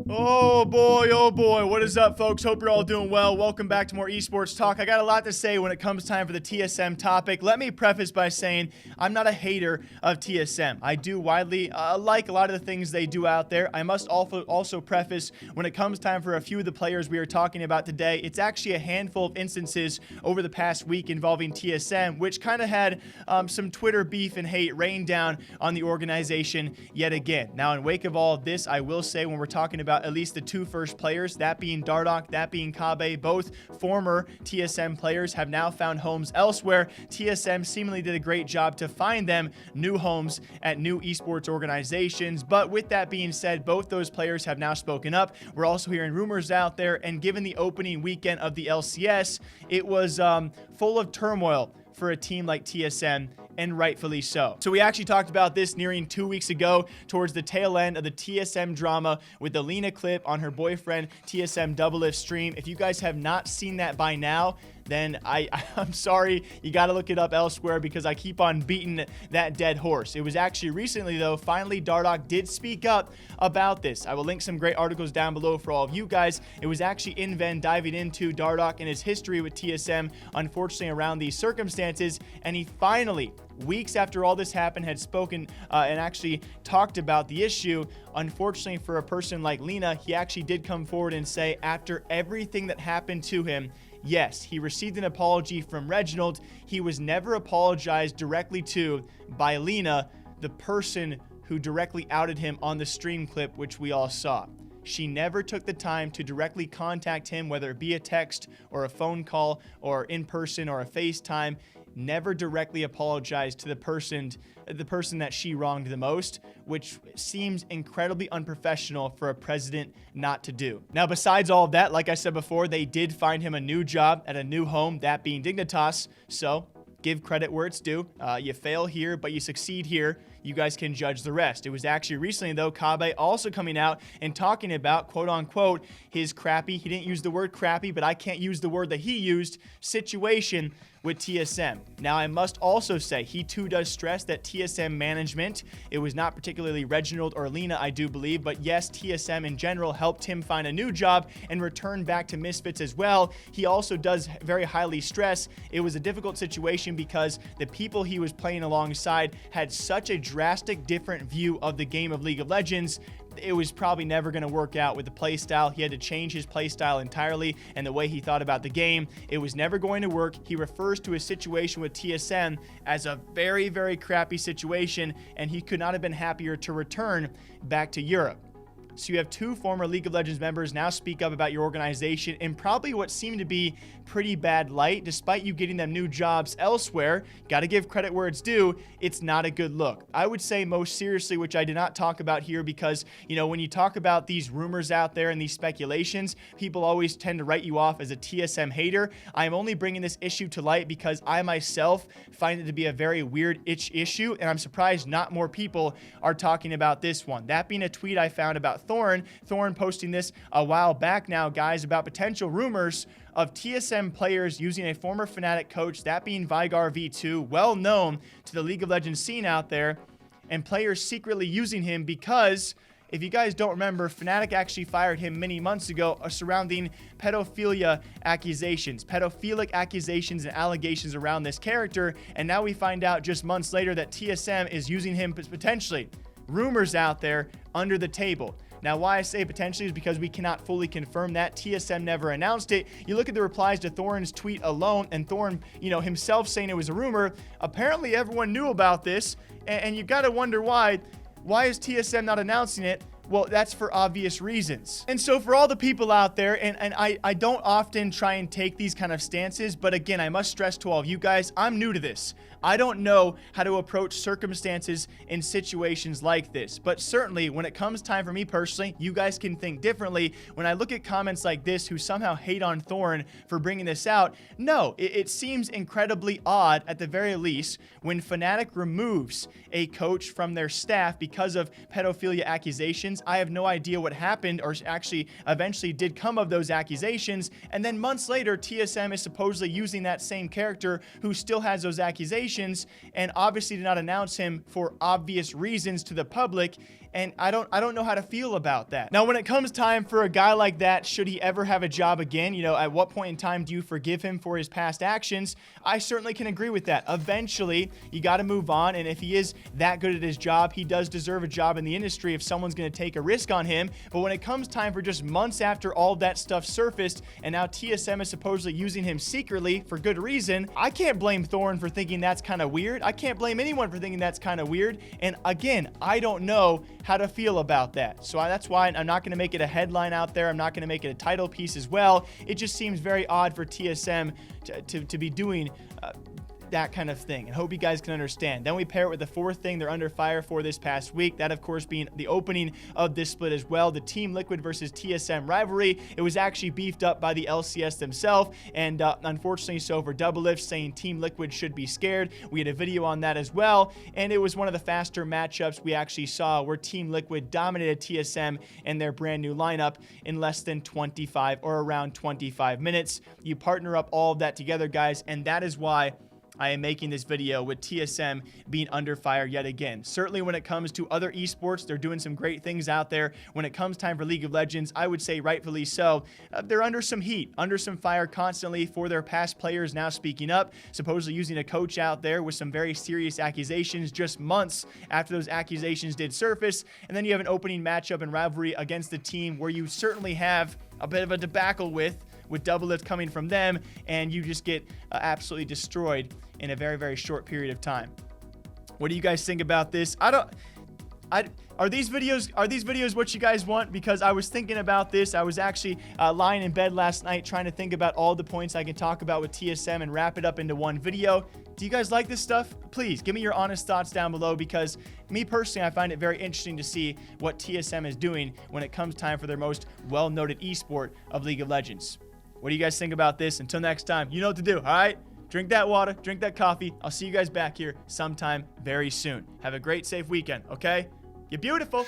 Oh boy, what is up, folks? Hope you're all doing well. Welcome back to more esports talk. I got a lot to say when it comes time for the TSM topic. Let me preface by saying I'm not a hater of TSM. I do widely like a lot of the things they do out there. I must also preface when it comes time for a few of the players we are talking about today, it's actually a handful of instances over the past week involving TSM, which kind of had some Twitter beef and hate rain down on the organization yet again. Now, in wake of all of this, I will say when we're talking about at least the two first players, that being Darodch, that being Kobbe, both former TSM players, have now found homes elsewhere. TSM seemingly did a great job to find them new homes at new esports organizations. But with that being said, both those players have now spoken up. We're also hearing rumors out there, and given the opening weekend of the LCS, it was full of turmoil for a team like TSM, and rightfully so. So we actually talked about this nearing 2 weeks ago towards the tail end of the TSM drama with the Leena clip on her boyfriend TSM Doublelift stream. If you guys have not seen that by now, then I'm sorry, you got to look it up elsewhere because I keep on beating that dead horse. It was actually recently, though, finally Darodch did speak up about this. I will link some great articles down below for all of you guys. It was actually InVen diving into Darodch and his history with TSM, unfortunately around these circumstances, and he finally, weeks after all this happened, had spoken and actually talked about the issue. Unfortunately for a person like Leena, he actually did come forward and say after everything that happened to him, yes, he received an apology from Reginald. He was never apologized directly to by Leena, the person who directly outed him on the stream clip, which we all saw. She never took the time to directly contact him, whether it be a text or a phone call or in person or a FaceTime. Never directly apologized to the person that she wronged the most, which seems incredibly unprofessional for a president not to do. Now, besides all of that, like I said before, they did find him a new job at a new home, that being Dignitas. So give credit where it's due. You fail here, but you succeed here. You guys can judge the rest. It was actually recently, though, Kobbe also coming out and talking about, quote unquote, his crappy, he didn't use the word crappy, but I can't use the word that he used, situation with TSM. Now, I must also say, he too does stress that TSM management, it was not particularly Reginald or Leena, I do believe, but yes, TSM in general helped him find a new job and return back to Misfits as well. He also does very highly stress it was a difficult situation because the people he was playing alongside had such a drastic different view of the game of League of Legends. It was probably never going to work out with the playstyle. He had to change his playstyle entirely and the way he thought about the game. It was never going to work. He refers to his situation with TSM as a very, very crappy situation, and he could not have been happier to return back to Europe. So you have two former League of Legends members now speak up about your organization in probably what seemed to be pretty bad light, despite you getting them new jobs elsewhere. Got to give credit where it's due. It's not a good look. I would say most seriously, which I did not talk about here because, you know, when you talk about these rumors out there and these speculations, people always tend to write you off as a TSM hater. I am only bringing this issue to light because I myself find it to be a very weird issue, and I'm surprised not more people are talking about this one. That being a tweet I found about Thorn posting this a while back now, guys, about potential rumors of TSM players using a former Fnatic coach, that being Vigar V2, well known to the League of Legends scene out there, and players secretly using him because, if you guys don't remember, Fnatic actually fired him many months ago surrounding pedophilic accusations and allegations around this character, and now we find out just months later that TSM is using him potentially. Rumors out there under the table. Now, why I say potentially is because we cannot fully confirm that. TSM never announced it. You look at the replies to Thorn's tweet alone, and Thorn, himself saying it was a rumor. Apparently, everyone knew about this, and you got to wonder why. Why is TSM not announcing it? Well, that's for obvious reasons. And so for all the people out there, and I don't often try and take these kind of stances, but again, I must stress to all of you guys, I'm new to this. I don't know how to approach circumstances in situations like this, but certainly when it comes time for me personally, you guys can think differently. When I look at comments like this who somehow hate on Thorn for bringing this out, no, it seems incredibly odd at the very least when Fnatic removes a coach from their staff because of pedophilia accusations. I have no idea what happened or actually eventually did come of those accusations, and then months later TSM is supposedly using that same character who still has those accusations and obviously did not announce him for obvious reasons to the public. and I don't know how to feel about that. Now, when it comes time for a guy like that, should he ever have a job again, you know, at what point in time do you forgive him for his past actions? I certainly can agree with that. Eventually, you got to move on, and if he is that good at his job, he does deserve a job in the industry if someone's going to take a risk on him. But when it comes time for just months after all that stuff surfaced, and now TSM is supposedly using him secretly for good reason, I can't blame Thorne for thinking that's kind of weird. I can't blame anyone for thinking that's kind of weird. And again, I don't know how to feel about that. So that's why I'm not going to make it a headline out there. I'm not going to make it a title piece as well. It just seems very odd for TSM to be doing that kind of thing, and hope you guys can understand. Then we pair it with the fourth thing they're under fire for this past week, that of course being the opening of this split as well, the Team Liquid versus TSM rivalry. It was actually beefed up by the LCS themselves, and unfortunately so for Doublelift, saying Team Liquid should be scared. We had a video on that as well, and it was one of the faster matchups we actually saw, where Team Liquid dominated TSM and their brand new lineup in less than 25 or around 25 minutes. You partner up all of that together, guys, and that is why I am making this video, with TSM being under fire yet again. Certainly when it comes to other esports, they're doing some great things out there. When it comes time for League of Legends, I would say rightfully so. They're under some heat, under some fire constantly for their past players now speaking up, supposedly using a coach out there with some very serious accusations just months after those accusations did surface. And then you have an opening matchup in rivalry against the team where you certainly have a bit of a debacle with Doublelift coming from them, and you just get absolutely destroyed in a very, very short period of time. What do you guys think about this? Are these videos what you guys want? Because I was thinking about this. I was actually lying in bed last night trying to think about all the points I can talk about with TSM and wrap it up into one video. Do you guys like this stuff? Please give me your honest thoughts down below, because me personally, I find it very interesting to see what TSM is doing when it comes time for their most well-noted esport of League of Legends. What do you guys think about this? Until next time, you know what to do, all right? Drink that water, drink that coffee. I'll see you guys back here sometime very soon. Have a great, safe weekend, okay? You're beautiful.